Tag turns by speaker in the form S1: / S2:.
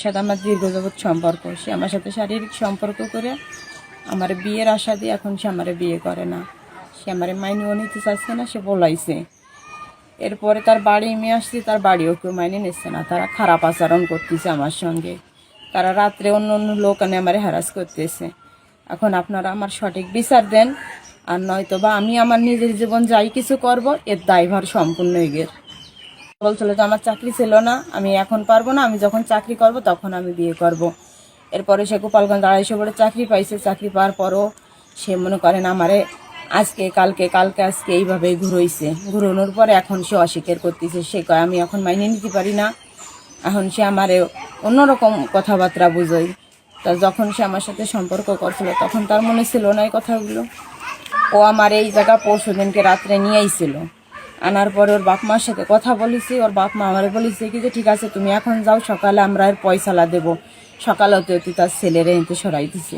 S1: সাথে আমার দীর্ঘযাবৎ সম্পর্ক। সে আমার সাথে শারীরিক সম্পর্ক করে আমার বিয়ের আশা দিয়ে এখন সে আমার বিয়ে করে না। সে আমার মাইনেও নিতে চাচ্ছে না, সে বলাইছে। এরপরে তার বাড়ি মেয়ে আসছে, তার বাড়িও কেউ মাইনে নিচ্ছে না। তারা খারাপ আচরণ করতেছে আমার সঙ্গে। তারা রাত্রে অন্য অন্য লোক আনে আমার হ্যারাস করতেছে। এখন আপনারা আমার সঠিক বিচার দেন, আর নয়তো বা আমি আমার নিজের জীবন যাই কিছু করব, এর দায়ভার সম্পূর্ণ এগের। বলছিল যে আমার চাকরি ছিল না, আমি এখন পারবো না, আমি যখন চাকরি করব তখন আমি বিয়ে করব। এরপরে সে গোপালগঞ্জ 250 বলে চাকরি পাইছে। চাকরি পাওয়ার পরও সে মনে করেন আমারে আজকে কালকে কালকে আজকে এইভাবেই ঘুরোইছে। ঘুরোনোর পরে এখন সে অস্বীকার করতেছে। সে কয় আমি এখন মাইনে নিতে পারি না। এখন সে আমারে অন্যরকম কথাবার্তা বুঝোয়। তা যখন সে আমার সাথে সম্পর্ক করছিল তখন তার মনে ছিল না এই কথাগুলো। ও আমার এই জায়গা পরশু দিনকে রাত্রে নিয়ে আইছিল। আনার পরে ওর বাপ মার সাথে কথা বলেছি। ওর বাপ মা আমারে বলেছে কি যে ঠিক আছে তুমি এখন যাও, সকালে আমরা এর পয়সালা দেবো। সকালে তো তার ছেলেরা এতে সরাই দিছে।